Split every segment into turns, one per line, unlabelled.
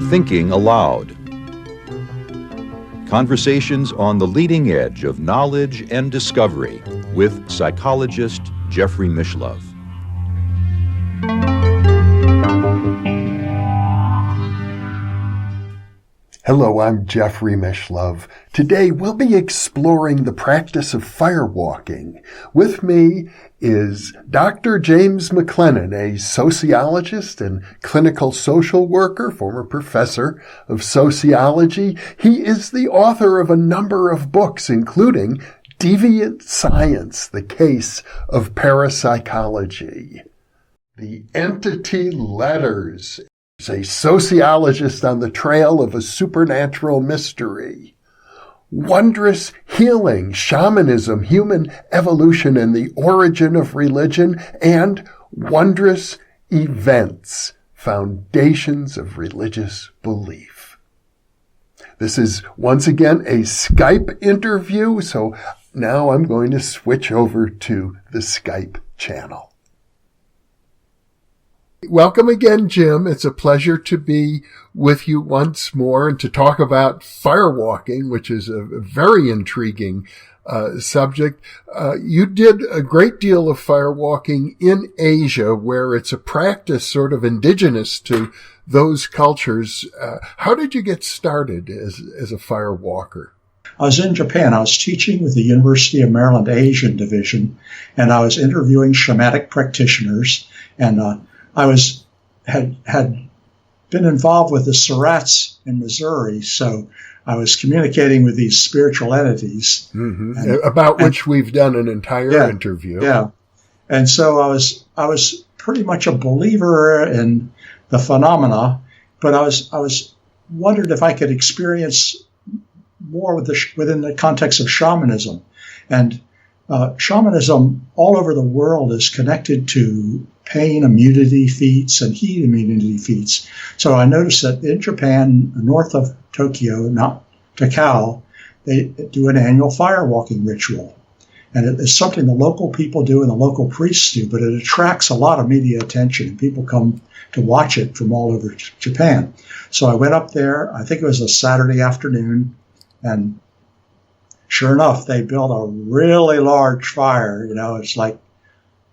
Thinking Aloud. Conversations on the leading edge of knowledge and discovery with psychologist Jeffrey Mishlove.
Hello, I'm Jeffrey Mishlove. Today we'll be exploring the practice of firewalking. With me is Dr. James McClenon, a sociologist and clinical social worker, former professor of sociology. He is the author of a number of books, including Deviant Science, the Case of Parapsychology. The Entity Letters is a sociologist on the trail of a supernatural mystery. Wondrous Healing, Shamanism, Human Evolution and the Origin of Religion, and Wondrous Events, Foundations of Religious Belief. This is once again a Skype interview, so now I'm going to switch over to the Skype channel. Welcome again, Jim. It's a pleasure to be with you once more and to talk about firewalking, which is a very intriguing subject. You did a great deal of firewalking in Asia, where it's a practice sort of indigenous to those cultures. How did you get started as a firewalker?
I was in Japan. I was teaching with the University of Maryland Asian Division, and I was interviewing shamanic practitioners, and I had been involved with the Surats in Missouri, so I was communicating with these spiritual entities.
Mm-hmm. About which we've done an entire interview.
Yeah. And so I was pretty much a believer in the phenomena, but I was wondered if I could experience more within the context of shamanism. And shamanism all over the world is connected to pain immunity feats and heat immunity feats. So I noticed that in Japan, north of Tokyo, not Takao, they do an annual firewalking ritual. And it is something the local people do and the local priests do, but it attracts a lot of media attention. People come to watch it from all over Japan. So I went up there, I think it was a Saturday afternoon, and sure enough, they built a really large fire. It's like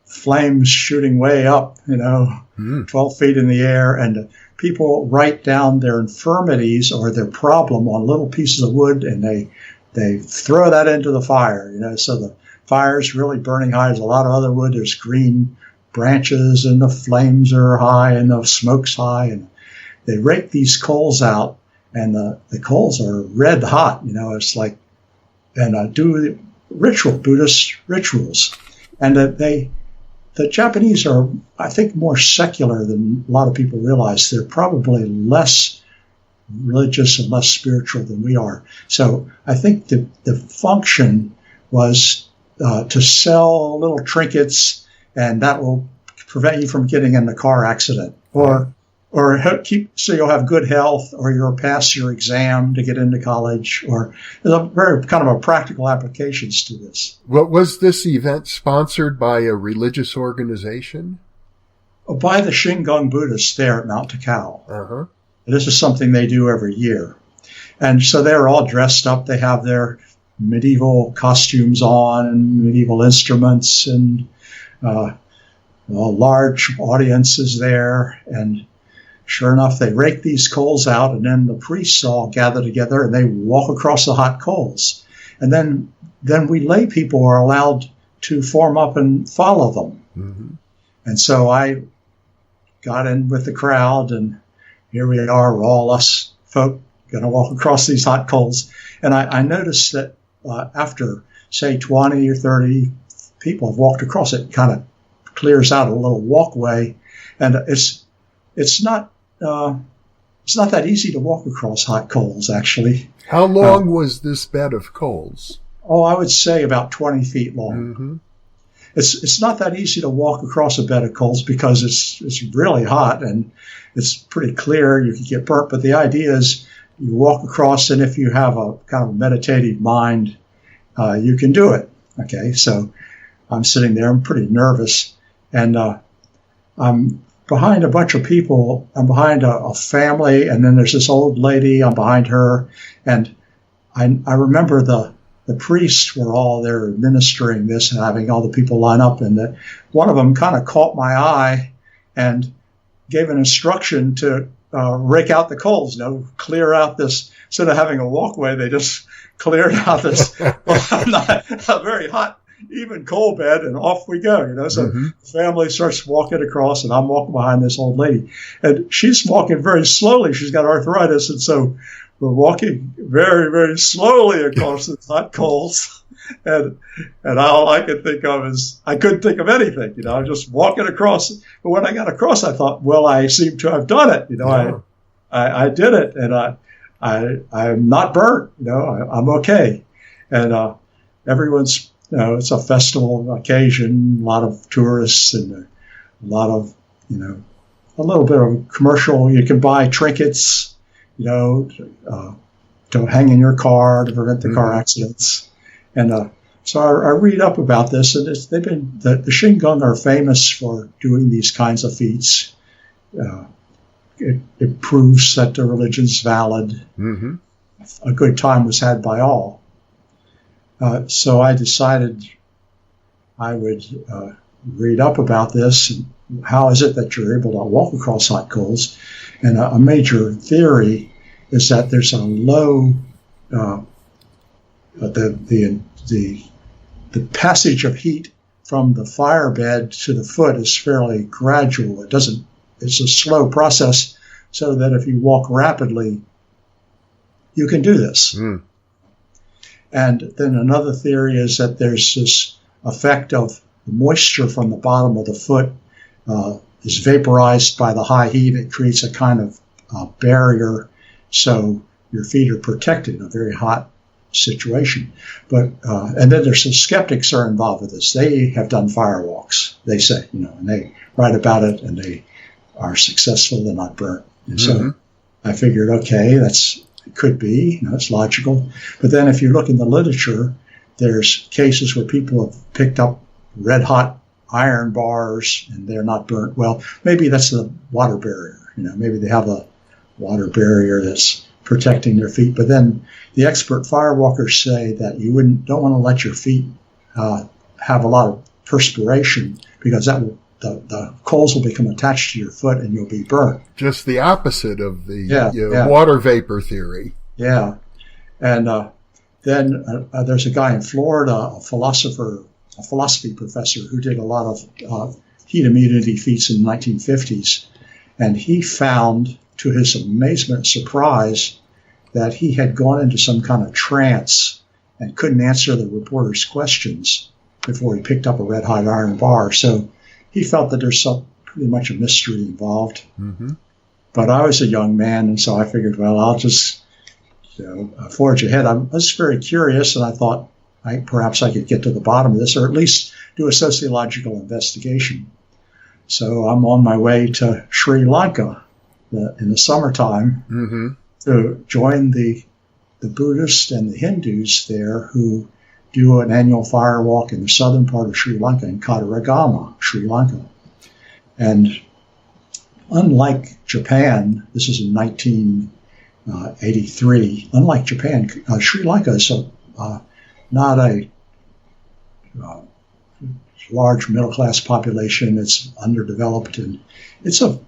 flames shooting way up, 12 feet in the air. And people write down their infirmities or their problem on little pieces of wood, and they throw that into the fire, so the fire's really burning high. There's a lot of other wood. There's green branches, and the flames are high, and the smoke's high. And they rake these coals out, and the coals are red hot, it's like, and do Buddhist rituals. And the Japanese are, I think, more secular than a lot of people realize. They're probably less religious and less spiritual than we are. So I think the function was to sell little trinkets, and that will prevent you from getting in a car accident, or so you'll have good health, or you'll pass your exam to get into college, or there's a very kind of a practical applications to this.
What was this event sponsored by a religious organization?
By the Shingon Buddhists there at Mount Takao.
Uh-huh.
This is something they do every year. And so they're all dressed up. They have their medieval costumes on and medieval instruments, and large audiences there. And sure enough, they rake these coals out, and then the priests all gather together and they walk across the hot coals. And then we lay people are allowed to form up and follow them.
Mm-hmm.
And so I got in with the crowd, and here we are, we're all us folk going to walk across these hot coals. And I noticed that after, say, 20 or 30 people have walked across it, kind of clears out a little walkway. And it's not that easy to walk across hot coals, actually.
How long was this bed of coals?
I would say about 20 feet long.
Mm-hmm.
It's not that easy to walk across a bed of coals because it's really hot and it's pretty clear. You can get burnt, but the idea is you walk across, and if you have a kind of meditative mind, you can do it. Okay, so I'm sitting there, I'm pretty nervous, and I'm behind a bunch of people. I'm behind a family, and then there's this old lady. I'm behind her, and I remember the priests were all there administering this and having all the people line up, and one of them kind of caught my eye and gave an instruction to rake out the coals, clear out this. Instead of having a walkway, they just cleared out this a very hot, even coal bed, and off we go. So the family starts walking across, and I'm walking behind this old lady, and she's walking very slowly. She's got arthritis, and so we're walking very, very slowly across the hot coals. And all I could think of is, I couldn't think of anything, I'm just walking across. But when I got across, I thought, well, I seem to have done it. I did it, and I'm not burnt. I'm okay. And everyone's, it's a festival occasion, a lot of tourists and a lot of, a little bit of commercial. You can buy trinkets, to hang in your car to prevent the car accidents. And so I read up about this, and the Shingung are famous for doing these kinds of feats. It proves that the religion's valid. A good time was had by all. So I decided I would read up about this. And how is it that you're able to walk across hot coals? And a major theory is that there's a low the passage of heat from the fire bed to the foot is fairly gradual. It's a slow process, so that if you walk rapidly, you can do this. And then another theory is that there's this effect of the moisture from the bottom of the foot is vaporized by the high heat. It creates a kind of barrier, so your feet are protected in a very hot situation. But and then there's some skeptics are involved with this. They have done firewalks, they say, and they write about it, and they are successful. They're not burnt. And so I figured, okay, it could be, it's logical. But then if you look in the literature, there's cases where people have picked up red hot iron bars and they're not burnt. Well, maybe that's the water barrier. Maybe they have a water barrier that's protecting their feet. But then the expert firewalkers say that you don't want to let your feet have a lot of perspiration, because the coals will become attached to your foot and you'll be burnt.
Just the opposite of the water vapor theory.
Yeah. And then there's a guy in Florida, a philosophy professor, who did a lot of heat immunity feats in the 1950s. And he found, to his amazement and surprise, that he had gone into some kind of trance and couldn't answer the reporter's questions before he picked up a red hot iron bar. So he felt that there's pretty much a mystery involved. But I was a young man, and so I figured, well, I'll just forge ahead. I was very curious, and I thought perhaps I could get to the bottom of this, or at least do a sociological investigation. So I'm on my way to Sri Lanka in the summertime to join the Buddhists and the Hindus there, who do an annual fire walk in the southern part of Sri Lanka, in Kataragama, Sri Lanka. And unlike Japan, this is in 1983, unlike Japan, Sri Lanka is not a large middle-class population. It's underdeveloped, and it's a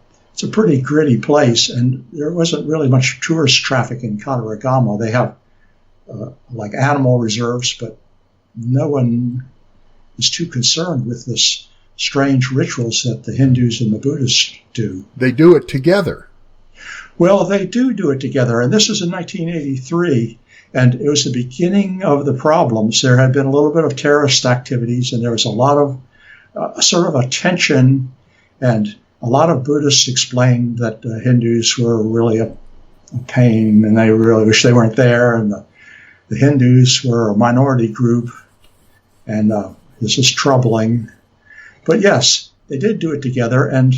pretty gritty place, and there wasn't really much tourist traffic in Kataragama. They have like animal reserves, but no one is too concerned with this strange rituals that the Hindus and the Buddhists do.
They do it together.
Well, they do it together, and this was in 1983, and it was the beginning of the problems. There had been a little bit of terrorist activities, and there was a lot of sort of a tension, and a lot of Buddhists explained that the Hindus were really a pain, and they really wish they weren't there, and the Hindus were a minority group, and this is troubling. But yes, they did do it together, and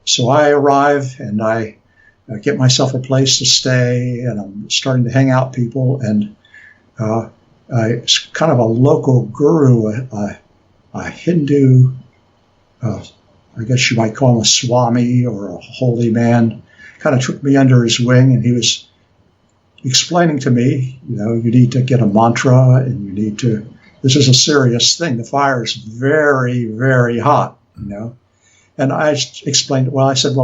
so I arrive, and I get myself a place to stay, and I'm starting to hang out with people, and it's kind of a local guru, a Hindu I guess you might call him a swami or a holy man, kind of took me under his wing, and he was explaining to me, you need to get a mantra, and you need to, this is a serious thing. The fire is very, very hot, And I explained, I said,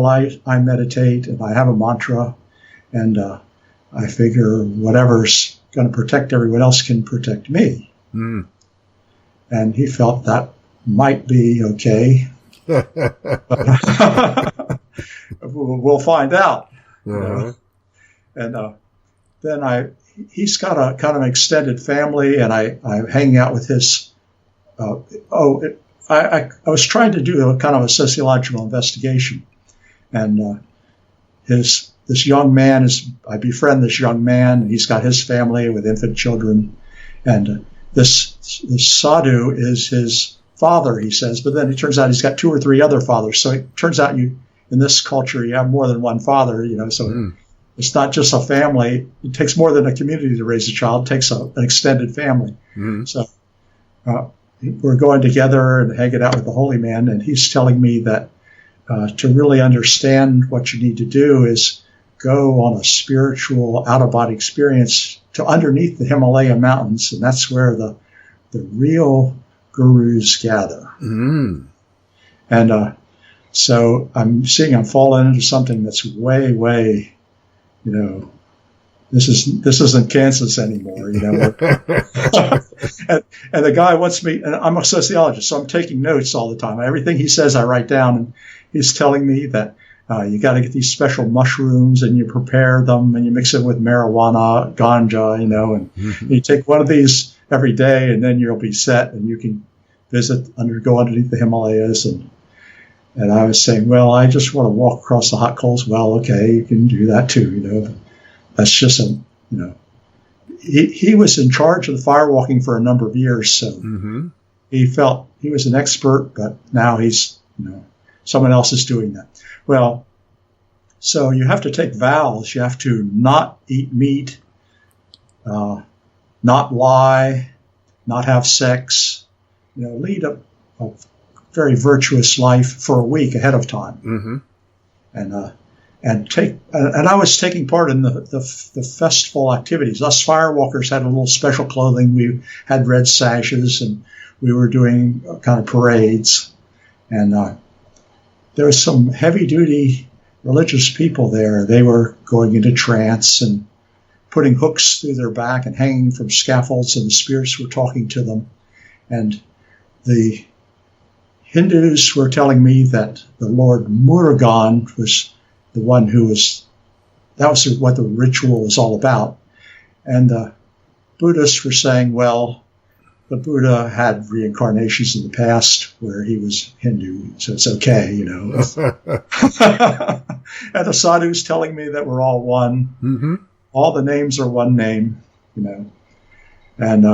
I meditate and I have a mantra, and I figure whatever's going to protect everyone else can protect me. Mm. And he felt that might be okay. We'll find out.
Uh-huh.
And then he's got a kind of extended family, and I hang out with his. I was trying to do a kind of a sociological investigation, and this young man I befriend this young man, and he's got his family with infant children, and this sadhu is his father, he says, but then it turns out he's got 2 or 3 other fathers. So it turns out in this culture you have more than one father, so it's not just a family. It takes more than a community to raise a child. It takes an extended family. Mm. So we're going together and hanging out with the holy man, and he's telling me that to really understand what you need to do is go on a spiritual out-of-body experience to underneath the Himalaya mountains, and that's where the real gurus gather. Mm. And so I'm falling into something that's way, way, this isn't Kansas anymore, and the guy wants me, and I'm a sociologist, so I'm taking notes all the time. Everything he says I write down, and he's telling me that you got to get these special mushrooms, and you prepare them, and you mix it with marijuana, ganja, and you take one of these every day, and then you'll be set, and you can go underneath the Himalayas. And I was saying, I just want to walk across the hot coals. Well, okay, you can do that too, That's just he was in charge of the firewalking for a number of years, so he felt he was an expert, but now he's, someone else is doing that. Well, so you have to take vows. You have to not eat meat, not lie, not have sex, lead a very virtuous life for a week ahead of time. Mm-hmm. And I was taking part in the festival activities. Us firewalkers had a little special clothing. We had red sashes, and we were doing kind of parades. And there was some heavy-duty religious people there. They were going into trance and putting hooks through their back and hanging from scaffolds, and the spirits were talking to them. And the Hindus were telling me that the Lord Murugan was the one that was what the ritual was all about. And the Buddhists were saying, the Buddha had reincarnations in the past where he was Hindu, so it's okay, And the sadhu's telling me that we're all one. Mm-hmm. All the names are one name, And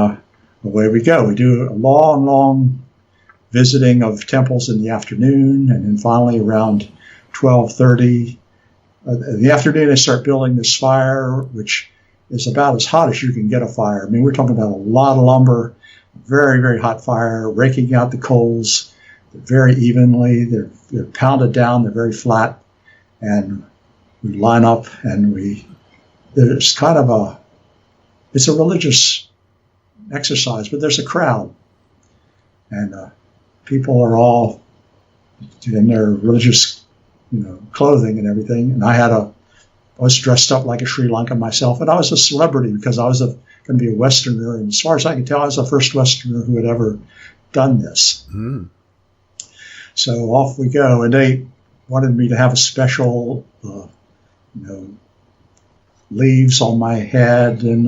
away we go. We do a long, long visiting of temples in the afternoon, and then finally around 12:30 in the afternoon, I start building this fire, which is about as hot as you can get a fire. I mean, we're talking about a lot of lumber, very, very hot fire, raking out the coals very evenly. They're pounded down. They're very flat. And we line up, and there's kind of it's a religious exercise, but there's a crowd. And people are all in their religious clothing and everything. And I was dressed up like a Sri Lankan myself, and I was a celebrity because I was going to be a Westerner. And as far as I can tell, I was the first Westerner who had ever done this. Mm. So off we go. And they wanted me to have a special, leaves on my head. And,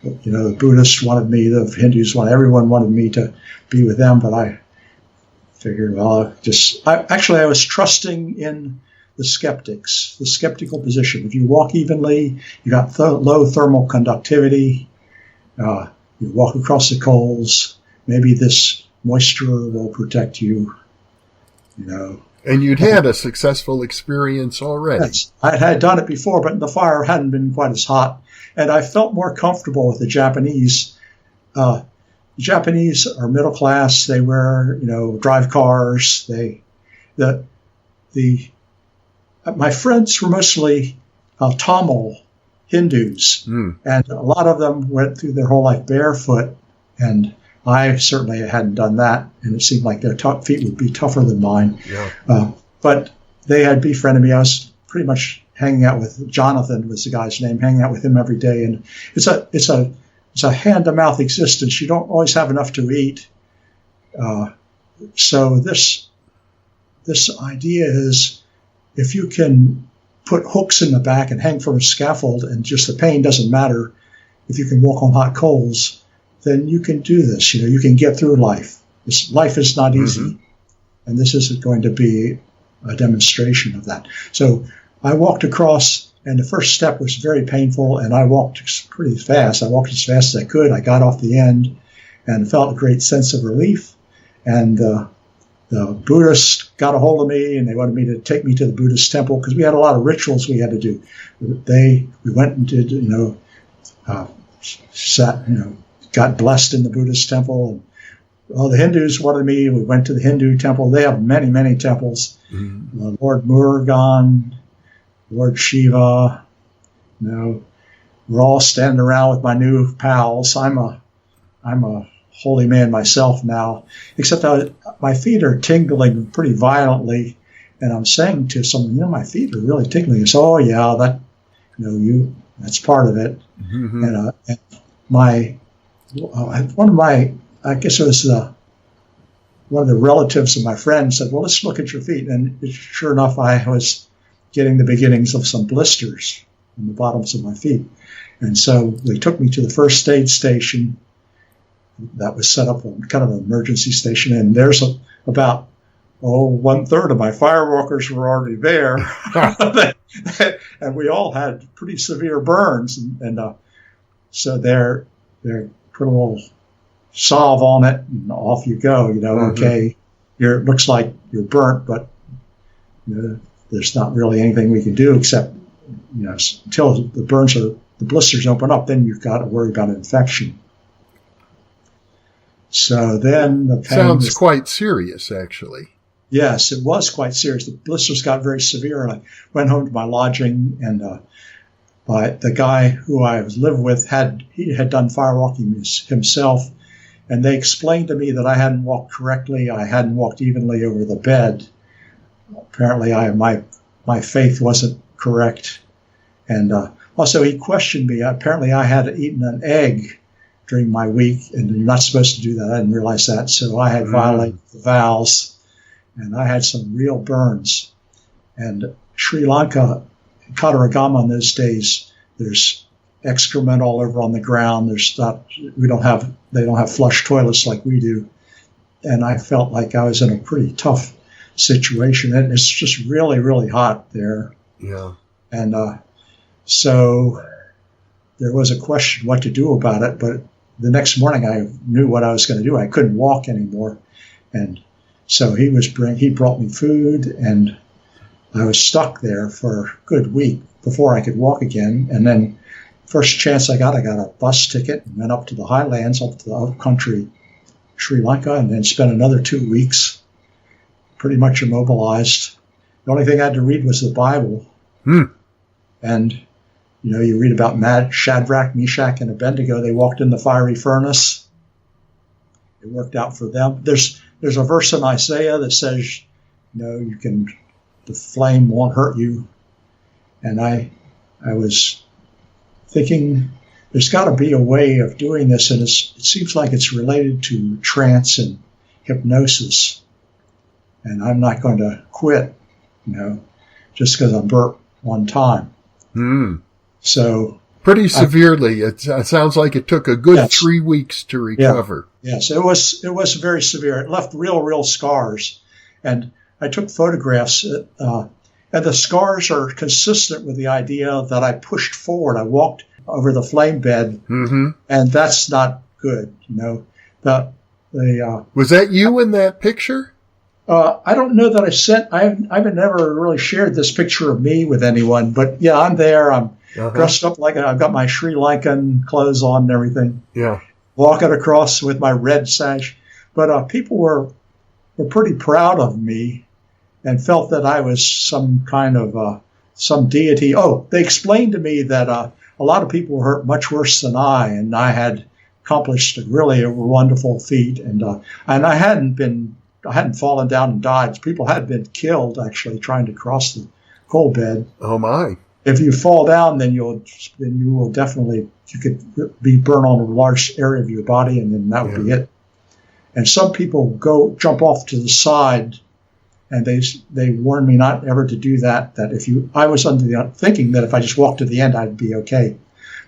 the Buddhists wanted me, the Hindus everyone wanted me to be with them. But I figured, I was trusting in the skeptics, the skeptical position. If you walk evenly, you got low thermal conductivity, you walk across the coals, maybe this moisture will protect you,
And you'd had a successful experience already.
Yes, I had done it before, but the fire hadn't been quite as hot. And I felt more comfortable with the Japanese. The Japanese are middle class. They wear, drive cars. My friends were mostly Tamil Hindus, and a lot of them went through their whole life barefoot, and I certainly hadn't done that, and it seemed like their feet would be tougher than mine.
Yeah.
But they had befriended me. I was pretty much hanging out with Jonathan, was the guy's name, hanging out with him every day, and it's a hand-to-mouth existence. You don't always have enough to eat. So this idea is, if you can put hooks in the back and hang from a scaffold and just the pain doesn't matter, if you can walk on hot coals, then you can do this. You can get through life. Life is not easy, and this is going to be a demonstration of that. So I walked across, and the first step was very painful, and I walked pretty fast. I walked as fast as I could. I got off the end and felt a great sense of relief. And the Buddhists got a hold of me, and they wanted me to take me to the Buddhist temple, because we had a lot of rituals we had to do. We went and did, got blessed in the Buddhist temple. And the Hindus wanted me. We went to the Hindu temple. They have many, many temples. Lord Murugan, Lord Shiva. We're all standing around with my new pals. I'm a holy man myself now, except my feet are tingling pretty violently, and I'm saying to someone, my feet are really tingling. He says, oh yeah, that's part of it. And I guess it was one of the relatives of my friend said, well, let's look at your feet. And sure enough, I was getting the beginnings of some blisters on the bottoms of my feet. And so they took me to the first aid station that was set up, kind of an emergency station. And there's about 1/3 of my firewalkers were already there. And we all had pretty severe burns. And so they're put a little salve on it, and off you go. Okay, it looks like you're burnt, but there's not really anything we can do except, until the blisters open up, then you've got to worry about infection. So then the pain
sounds quite serious, actually.
Yes, it was quite serious. The blisters got very severe, and I went home to my lodging, and the guy who I was living with had done firewalking himself, and they explained to me that I hadn't walked correctly. I hadn't walked evenly over the bed. Apparently, my faith wasn't correct, and also he questioned me. Apparently, I had eaten an egg during my week, and you're not supposed to do that. I didn't realize that, so I had violated the vows, and I had some real burns. And Sri Lanka, Kataragama in those days, there's excrement all over on the ground. They don't have flush toilets like we do, and I felt like I was in a pretty tough situation, and it's just really, really hot there.
Yeah,
and so there was a question what to do about it, but the next morning I knew what I was going to do. I couldn't walk anymore, and so he brought me food, and I was stuck there for a good week before I could walk again. And then first chance I got a bus ticket and went up to the highlands, up to the upcountry Sri Lanka, and then spent another 2 weeks pretty much immobilized. The only thing I had to read was the Bible. And you read about Shadrach, Meshach, and Abednego. They walked in the fiery furnace. It worked out for them. There's a verse in Isaiah that says, the flame won't hurt you. And I was thinking, there's got to be a way of doing this, and it seems like it's related to trance and hypnosis. And I'm not going to quit, just because I'm burnt one time. So
pretty severely. It sounds like it took a good 3 weeks to recover.
Yes, it was very severe. It left real scars, and I took photographs. And the scars are consistent with the idea that I pushed forward. I walked over the flame bed, and that's not good.
Was that you in that picture?
I don't know that I've never really shared this picture of me with anyone, but yeah, I'm there. I'm dressed up I've got my Sri Lankan clothes on and everything.
Yeah.
Walking across with my red sash. But people were pretty proud of me. and felt that I was some kind of some deity. Oh, they explained to me that a lot of people were hurt much worse than I, and I had accomplished really a wonderful feat, and I hadn't fallen down and died. People had been killed actually trying to cross the coal bed.
Oh my!
If you fall down, then you will definitely, you could be burned on a large area of your body, and then that would be it. And some people jump off to the side, and they warned me not ever to do that. That I was under the thinking that if I just walked to the end, I'd be okay.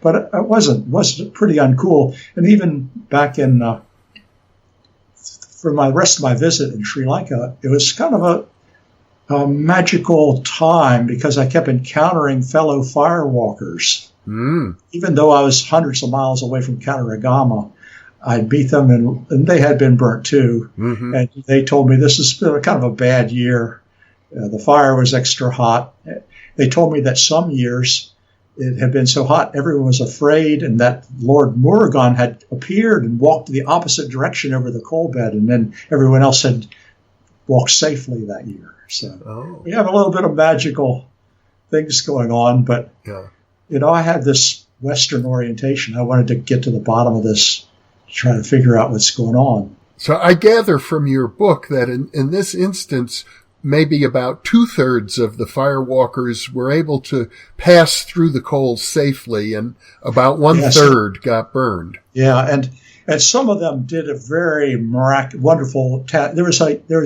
But it wasn't pretty uncool. And even back in for the rest of my visit in Sri Lanka, it was kind of a magical time because I kept encountering fellow firewalkers. Even though I was hundreds of miles away from Kataragama, I'd meet them, and they had been burnt too. And they told me this has been kind of a bad year. The fire was extra hot. They told me that some years it had been so hot everyone was afraid, and that Lord Murugan had appeared and walked the opposite direction over the coal bed, and then everyone else had walked safely that year. So we have a little bit of magical things going on, but I had this Western orientation. I wanted to get to the bottom of this, try to figure out what's going on.
So I gather from your book that in this instance, maybe about 2/3 of the firewalkers were able to pass through the coals safely, and about 1/3 got burned. Yeah,
and some of them did a very wonderful task. There was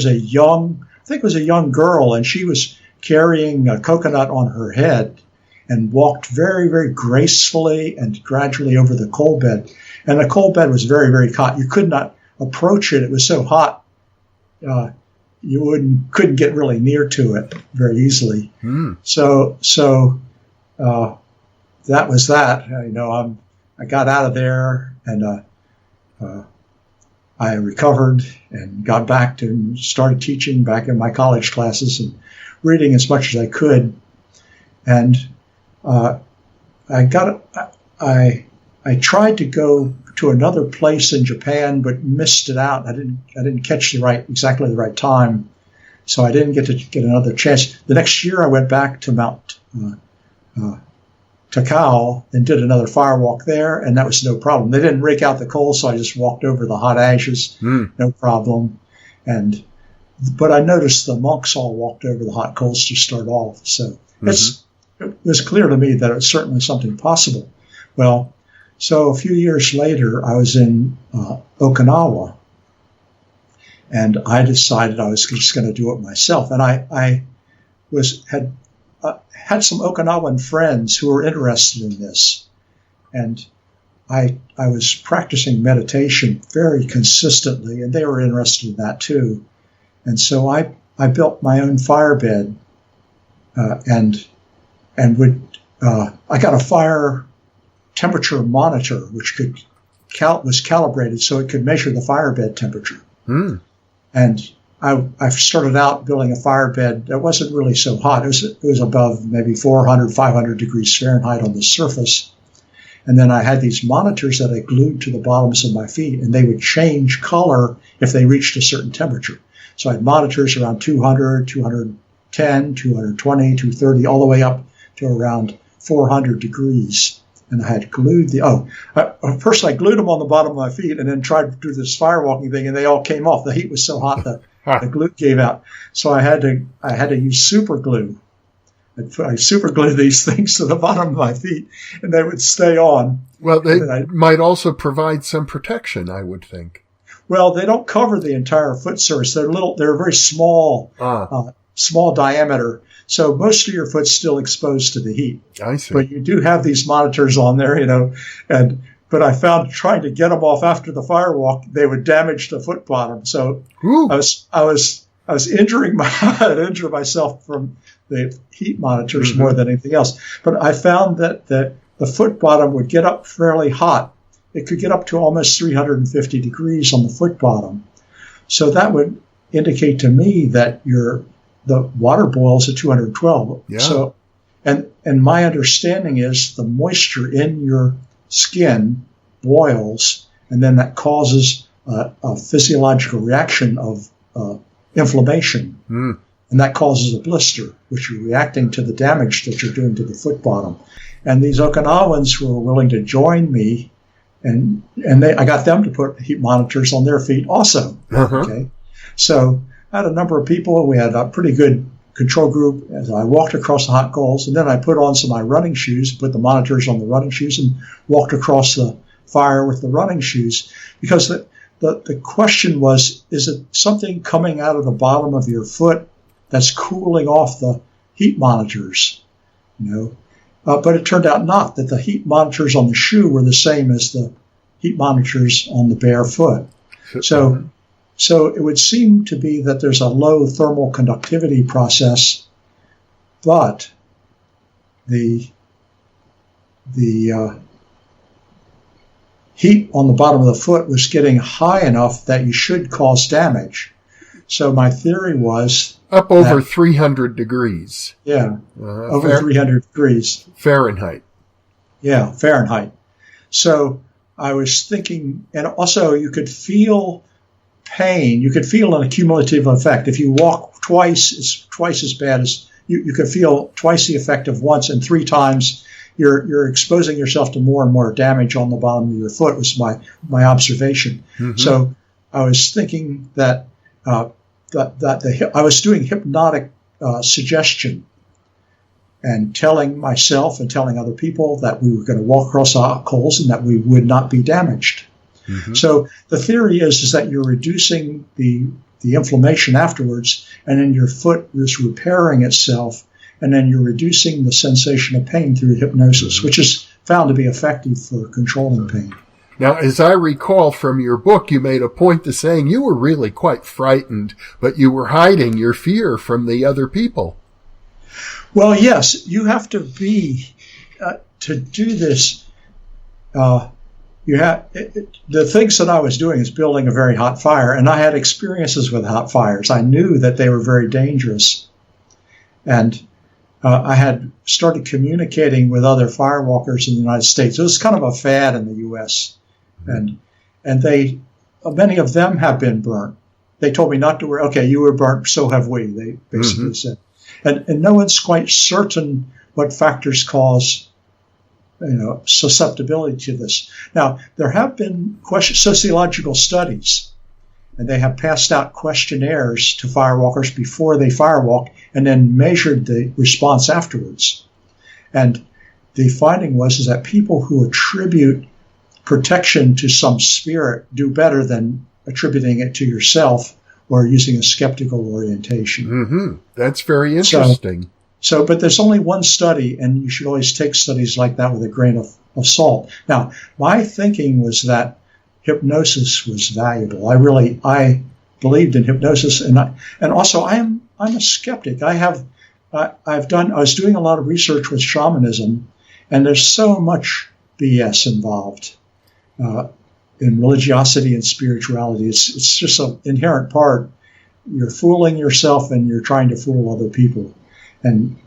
a young, I think it was a young girl, and she was carrying a coconut on her head and walked very, very gracefully and gradually over the coal bed. And the coal bed was very, very hot. You could not approach it. It was so hot. You couldn't get really near to it very easily. So that was that. I got out of there, and I recovered and got back to started teaching back in my college classes and reading as much as I could. And I tried to go to another place in Japan, but missed it out. I didn't catch exactly the right time, so I didn't get another chance. The next year, I went back to Mount Takao and did another firewalk there, and that was no problem. They didn't rake out the coal, so I just walked over the hot ashes, no problem. But I noticed the monks all walked over the hot coals to start off, so it was clear to me that it was certainly something possible. Well, so a few years later, I was in Okinawa, and I decided I was just going to do it myself. And I had some Okinawan friends who were interested in this, and I was practicing meditation very consistently, and they were interested in that too. And so I built my own fire bed, and I got a fire temperature monitor, which was calibrated so it could measure the firebed temperature. And I started out building a firebed that wasn't really so hot. It was above maybe 400, 500 degrees Fahrenheit on the surface. And then I had these monitors that I glued to the bottoms of my feet, and they would change color if they reached a certain temperature. So I had monitors around 200, 210, 220, 230, all the way up to around 400 degrees. And I had glued first I glued them on the bottom of my feet, and then tried to do this firewalking thing, and they all came off. The heat was so hot that the glue gave out. So I had to use super glue. I super glued these things to the bottom of my feet, and they would stay on.
Well, they might also provide some protection, I would think.
Well, they don't cover the entire foot surface. They're very small, small diameter. So most of your foot's still exposed to the heat.
I see.
But you do have these monitors on there, but I found trying to get them off after the firewalk, they would damage the foot bottom. So I was injuring myself from the heat monitors more than anything else. But I found that the foot bottom would get up fairly hot. It could get up to almost 350 degrees on the foot bottom. So that would indicate to me that the water boils at 212.
Yeah.
So, and my understanding is the moisture in your skin boils, and then that causes a physiological reaction of inflammation. and that causes a blister, which you're reacting to the damage that you're doing to the foot bottom. And these Okinawans were willing to join me, and I got them to put heat monitors on their feet also. Okay, so I had a number of people. We had a pretty good control group as I walked across the hot coals, and then I put on some of my running shoes, put the monitors on the running shoes, and walked across the fire with the running shoes, because the question was, is it something coming out of the bottom of your foot that's cooling off the heat monitors? But it turned out not, that the heat monitors on the shoe were the same as the heat monitors on the bare foot. So it would seem to be that there's a low thermal conductivity process, but the heat on the bottom of the foot was getting high enough that you should cause damage. So my theory was
up over 300 degrees.
Yeah, over 300 degrees.
Fahrenheit.
Yeah, Fahrenheit. So I was thinking, and also you could feel pain. You could feel an accumulative effect. If you walk twice, it's twice as bad as you could feel twice the effect of once, and 3 times you're exposing yourself to more and more damage on the bottom of your foot, was my observation. Mm-hmm. So I was thinking that I was doing hypnotic suggestion and telling myself and telling other people that we were going to walk across the hot coals and that we would not be damaged. Mm-hmm. So the theory is that you're reducing the inflammation afterwards, and then your foot is repairing itself, and then you're reducing the sensation of pain through hypnosis, mm-hmm. which is found to be effective for controlling pain.
Now, as I recall from your book, you made a point to saying you were really quite frightened, but you were hiding your fear from the other people.
Well, yes, you have to be, to do this, the things that I was doing is building a very hot fire, and I had experiences with hot fires. I knew that they were very dangerous. And I had started communicating with other firewalkers in the United States. It was kind of a fad in the U.S., and many of them have been burnt. They told me not to worry. Okay, you were burnt, so have we, they basically said. And no one's quite certain what factors cause susceptibility to this. Now, there have been sociological studies, and they have passed out questionnaires to firewalkers before they firewalk and then measured the response afterwards. And the finding was that people who attribute protection to some spirit do better than attributing it to yourself or using a skeptical orientation.
Mm-hmm. That's very interesting.
But there's only one study, and you should always take studies like that with a grain of salt. Now, my thinking was that hypnosis was valuable. I believed in hypnosis, and also I'm a skeptic. I was doing a lot of research with shamanism, and there's so much BS involved in religiosity and spirituality. It's just an inherent part. You're fooling yourself, and you're trying to fool other people. And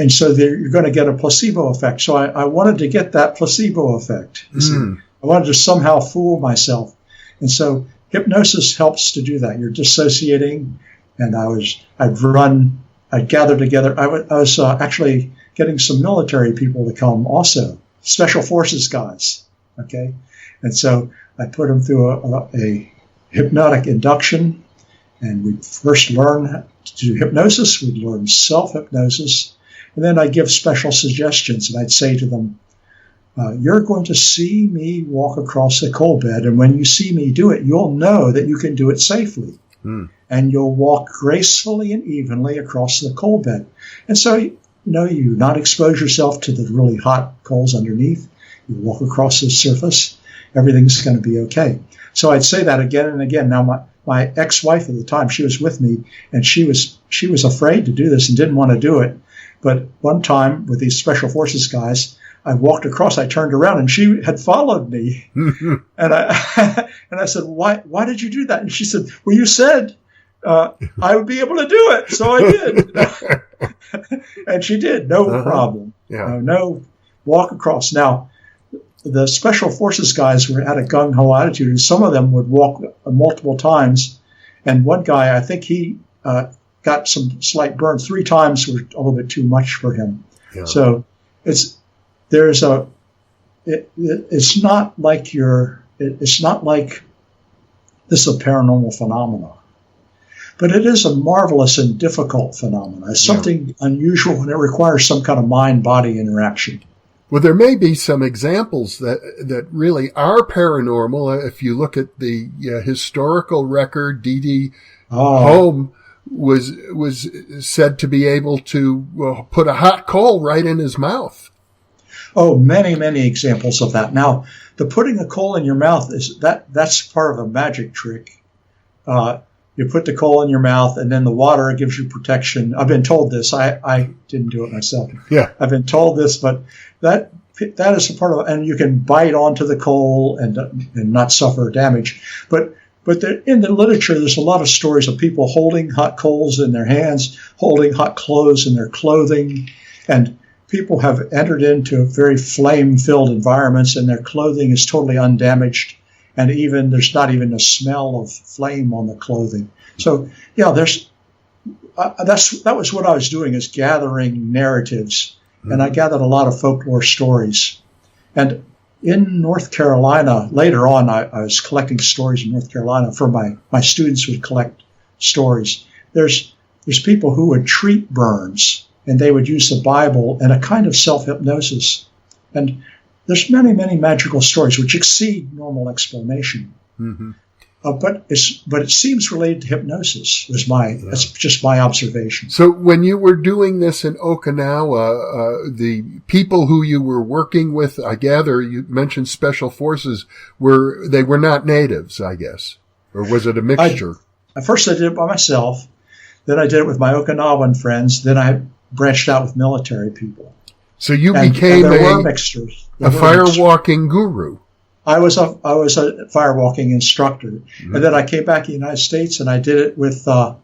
so you're going to get a placebo effect. So I wanted to get that placebo effect. You see? I wanted to somehow fool myself. And so hypnosis helps to do that. You're dissociating. And I'd gather together. I was actually getting some military people to come also, special forces guys. Okay. And so I put them through a hypnotic induction. And we'd first learn to do hypnosis. We'd learn self-hypnosis. And then I'd give special suggestions. And I'd say to them, you're going to see me walk across the coal bed. And when you see me do it, you'll know that you can do it safely. And you'll walk gracefully and evenly across the coal bed. And so, you not expose yourself to the really hot coals underneath. You walk across the surface. Everything's going to be okay. So I'd say that again and again. Now, my ex-wife at the time, she was with me, and she was afraid to do this and didn't want to do it. But one time with these special forces guys, I walked across, I turned around, and she had followed me. And I said, why did you do that? And she said, well, you said I would be able to do it. So I did. And she did, no problem.
Yeah.
No walk across. Now, the special forces guys had a gung-ho attitude, and some of them would walk multiple times. And one guy, I think he got some slight burns. 3 times were a little bit too much for him. Yeah. So it's not like this is a paranormal phenomena, but it is a marvelous and difficult phenomenon. It's something unusual, and it requires some kind of mind-body interaction.
Well, there may be some examples that really are paranormal. If you look at the historical record, D.D. Home was said to be able to put a hot coal right in his mouth.
Oh, many, many examples of that. Now, the putting a coal in your mouth that's part of a magic trick. You put the coal in your mouth, and then the water gives you protection. I've been told this. I didn't do it myself.
Yeah,
I've been told this, but that is a part of it. And you can bite onto the coal and not suffer damage. But in the literature, there's a lot of stories of people holding hot coals in their hands, holding hot clothes in their clothing, and people have entered into very flame-filled environments, and their clothing is totally undamaged. And there's not even a smell of flame on the clothing. So yeah, that was what I was doing, is gathering narratives, and I gathered a lot of folklore stories. And in North Carolina, later on, I was collecting stories in North Carolina for my students would collect stories. There's people who would treat burns, and they would use the Bible and a kind of self-hypnosis. And there's many, many magical stories which exceed normal explanation. Mm-hmm. But it seems related to hypnosis. That's just my observation.
So when you were doing this in Okinawa, the people who you were working with, I gather you mentioned special forces, were not natives, I guess, or was it a mixture?
First I did it by myself. Then I did it with my Okinawan friends. Then I branched out with military people.
So you became
a
firewalking guru.
I was a firewalking instructor, and then I came back to the United States, and I did it with some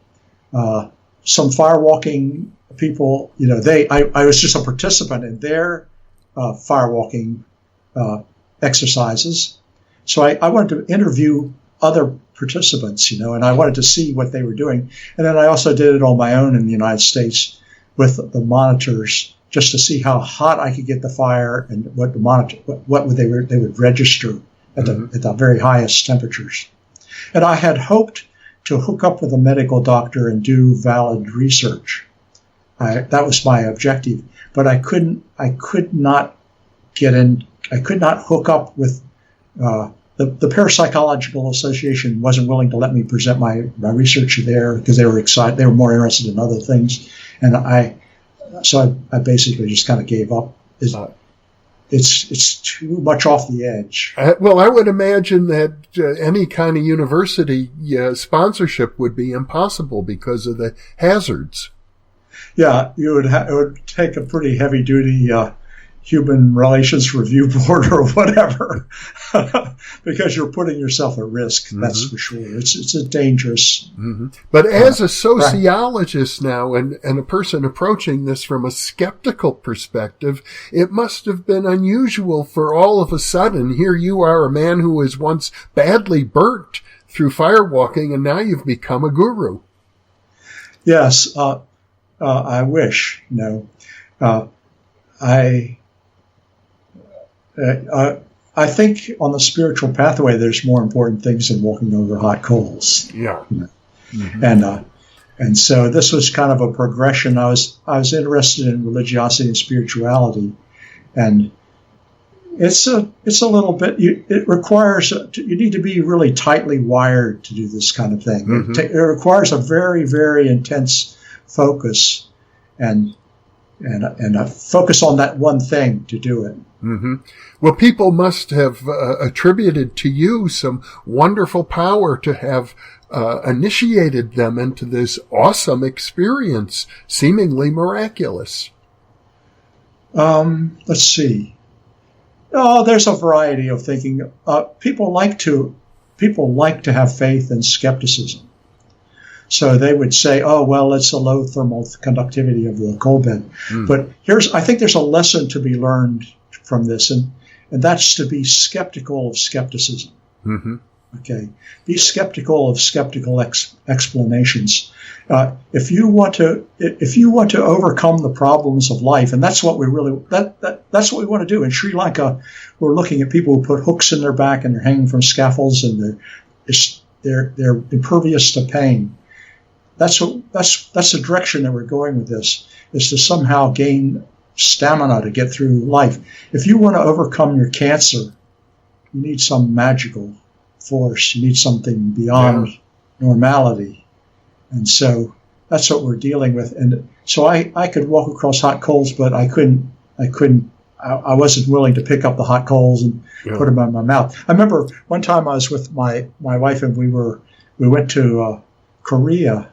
firewalking people. I was just a participant in their firewalking exercises. So I wanted to interview other participants, and I wanted to see what they were doing. And then I also did it on my own in the United States with the monitors, just to see how hot I could get the fire and what they would register at the very highest temperatures. And I had hoped to hook up with a medical doctor and do valid research. That was my objective, but I could not hook up with the Parapsychological Association wasn't willing to let me present my research there because they were excited. They were more interested in other things, and So I basically just kind of gave up. It's too much off the edge.
Well, I would imagine that any kind of university sponsorship would be impossible because of the hazards.
Yeah, it would take a pretty heavy-duty human relations review board or whatever, because you're putting yourself at risk. That's for sure. It's a dangerous.
But as a sociologist now, and a person approaching this from a skeptical perspective, it must have been unusual for all of a sudden, here you are, a man who was once badly burnt through firewalking, and now you've become a guru.
Yes, I wish. I think on the spiritual pathway, there's more important things than walking over hot coals.
Yeah.
And so this was kind of a progression. I was interested in religiosity and spirituality, and it's a little bit. It requires you need to be really tightly wired to do this kind of thing. It requires a very, very intense focus and a focus on that one thing to do it.
Well, people must have attributed to you some wonderful power to have initiated them into this awesome experience, seemingly miraculous.
Let's see. Oh, there's a variety of thinking. People like to have faith in skepticism. So they would say, oh, well, it's a low thermal conductivity of the coal bed. But I think there's a lesson to be learned from this, and that's to be skeptical of skepticism. Okay, be skeptical of skeptical explanations. If you want to overcome the problems of life, and that's what we really that's what we want to do. In Sri Lanka, we're looking at people who put hooks in their back and they're hanging from scaffolds and they're impervious to pain. That's the direction that we're going with this, is to somehow gain stamina to get through life. If you want to overcome your cancer, you need some magical force. You need something beyond normality. And so that's what we're dealing with. And so I could walk across hot coals, but I wasn't willing to pick up the hot coals and put them in my mouth. I remember one time I was with my wife, and we went to Korea,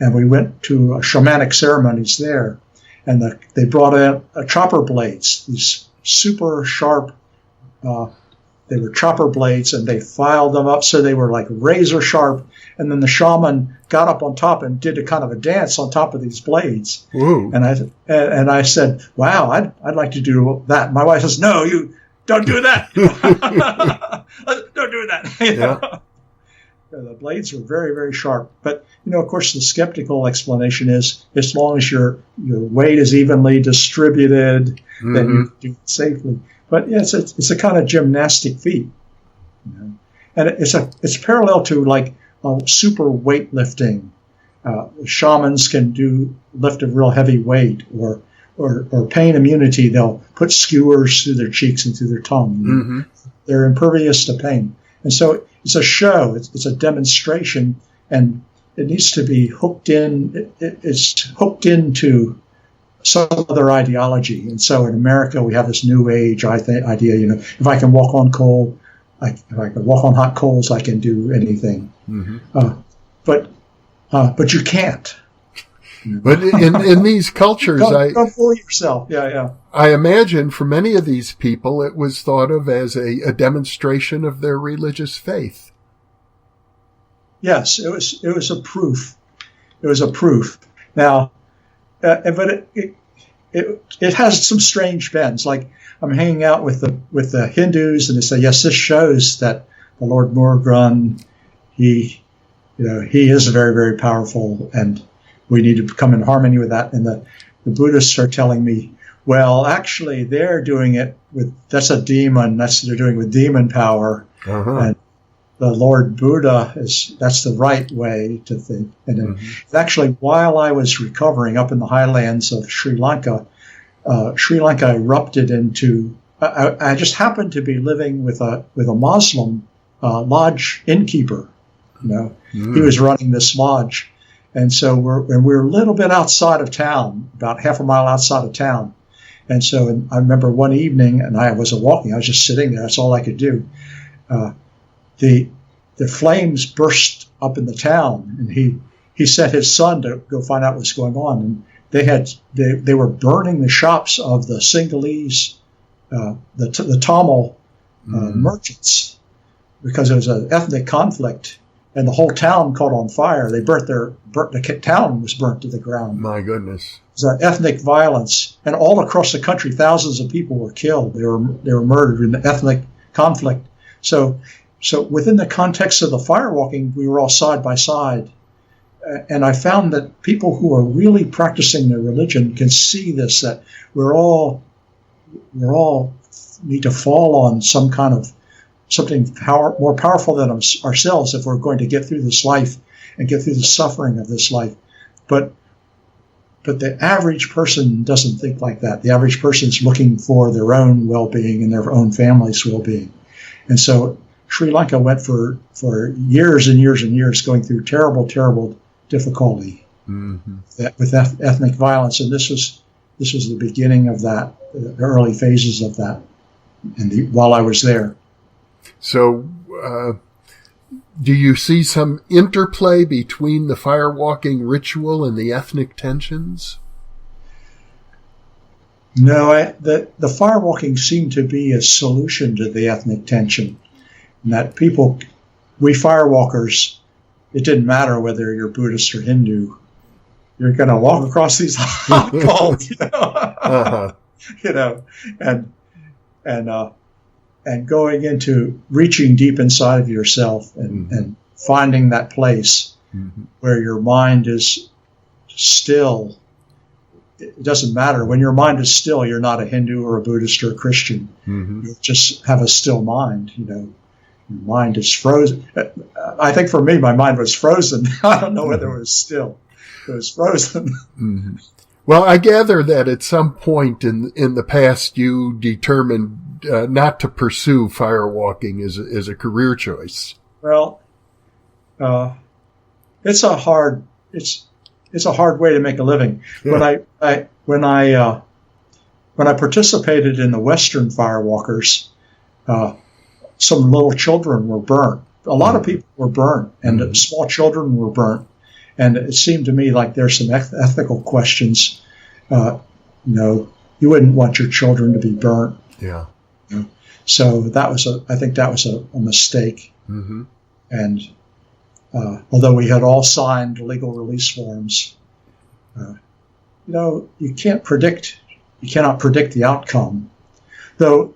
and we went to shamanic ceremonies there. And they brought out chopper blades, these super sharp, they were chopper blades, and they filed them up so they were like razor sharp. And then the shaman got up on top and did a kind of a dance on top of these blades.
Ooh.
And I said, "Wow, I'd like to do that." My wife says, "No, you don't do that. Don't do that."
Yeah.
The blades were very, very sharp. But, of course, the skeptical explanation is, as long as your weight is evenly distributed, then you do it safely. But it's a kind of gymnastic feat. And it's parallel to like super weightlifting. Shamans can lift a real heavy weight, or pain immunity. They'll put skewers through their cheeks and through their tongue.
Mm-hmm.
They're impervious to pain. And so it's a show, it's a demonstration, and it needs to be hooked in. It's hooked into some other ideology. And so in America, we have this new age idea, if I can walk on coal, if I can walk on hot coals, I can do anything. Mm-hmm. But you can't.
But in these cultures,
don't fool yourself. Yeah.
I imagine for many of these people, it was thought of as a demonstration of their religious faith.
Yes, it was a proof. It was a proof. Now, but it has some strange bends. Like I'm hanging out with the Hindus, and they say, yes, this shows that the Lord Murugan, he is very, very powerful, and we need to come in harmony with that. And the Buddhists are telling me, well, actually, they're doing it that's a demon. They're doing it with demon power. Uh-huh. And the Lord Buddha that's the right way to think. And actually, while I was recovering up in the highlands of Sri Lanka erupted into. I just happened to be living with a Muslim lodge innkeeper. He was running this lodge. And so we're a little bit outside of town, about half a mile outside of town. And so I remember one evening, and I wasn't walking, I was just sitting there. That's all I could do. The flames burst up in the town, and he sent his son to go find out what's going on. And they were burning the shops of the Sinhalese, the Tamil merchants, because it was an ethnic conflict. And the whole town caught on fire. The town was burnt to the ground.
My goodness.
It was ethnic violence. And all across the country, thousands of people were killed. They were murdered in the ethnic conflict. So within the context of the firewalking, we were all side by side. And I found that people who are really practicing their religion can see this, that we're all need to fall on some kind of something more powerful than ourselves if we're going to get through this life and get through the suffering of this life. But the average person doesn't think like that. The average person is looking for their own well-being and their own family's well-being. And so Sri Lanka went for years and years and years going through terrible, terrible difficulty with ethnic violence. And this was the beginning of that, the early phases of that, and while I was there.
So, do you see some interplay between the firewalking ritual and the ethnic tensions?
No, the firewalking seemed to be a solution to the ethnic tension. And that we firewalkers, it didn't matter whether you're Buddhist or Hindu, you're going to walk across these hot coals, and going into reaching deep inside of yourself and finding that place where your mind is still. It doesn't matter. When your mind is still, you're not a Hindu or a Buddhist or a Christian. You just have a still mind, Your mind is frozen. I think for me, my mind was frozen. I don't know whether it was still. It was frozen.
Well, I gather that at some point in the past, you determined not to pursue firewalking as a career choice.
Well, it's a hard way to make a living. Yeah. When I participated in the Western firewalkers, some little children were burnt. A lot of people were burnt, and small children were burnt. And it seemed to me like there's some ethical questions. You wouldn't want your children to be burnt.
Yeah.
So I think that was a mistake. And although we had all signed legal release forms, you cannot predict the outcome. Though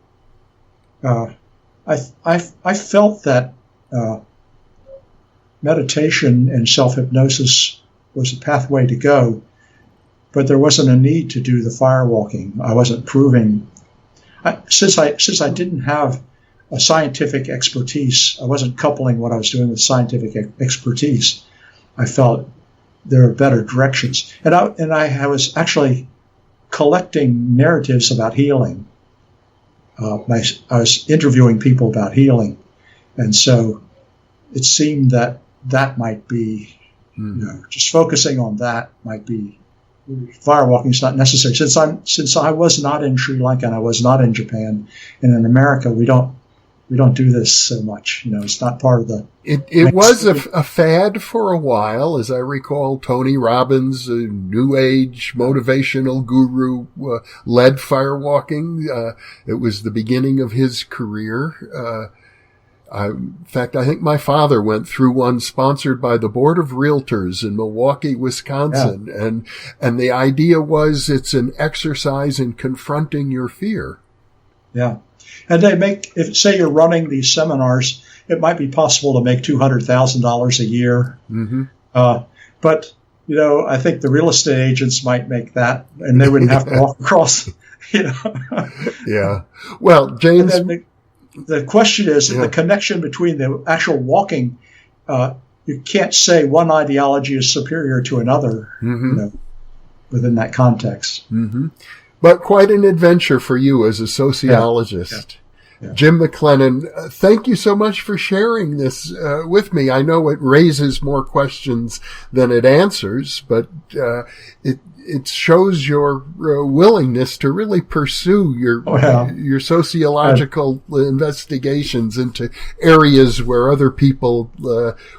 I felt that meditation and self-hypnosis was a pathway to go, but there wasn't a need to do the firewalking. I wasn't proving. Since I didn't have a scientific expertise, I wasn't coupling what I was doing with scientific expertise. I felt there are better directions, and I was actually collecting narratives about healing. I was interviewing people about healing, and so it seemed that might be, just focusing on that might be. Firewalking is not necessary. Since I was not in Sri Lanka and I was not in Japan, and in America we don't do this so much. It's not part of the.
It was a fad for a while, as I recall. Tony Robbins, a New Age motivational guru, led firewalking. It was the beginning of his career. In fact, I think my father went through one sponsored by the Board of Realtors in Milwaukee, Wisconsin. Yeah. And the idea was it's an exercise in confronting your fear. Yeah.
And say you're running these seminars, it might be possible to make $200,000 a year. But, I think the real estate agents might make that, and they wouldn't have to walk across,
Yeah. Well, James.
The question is the connection between the actual walking. You can't say one ideology is superior to another, within that context.
But quite an adventure for you as a sociologist. Yeah. Jim McClenon, thank you so much for sharing this with me. I know it raises more questions than it answers, but it shows your willingness to really pursue your sociological investigations into areas where other people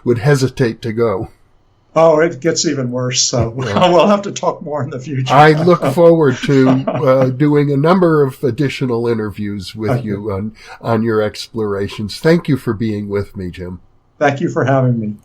would hesitate to go.
Oh, it gets even worse. So we'll have to talk more in the future.
I look forward to doing a number of additional interviews with you on your explorations. Thank you for being with me, Jim.
Thank you for having me.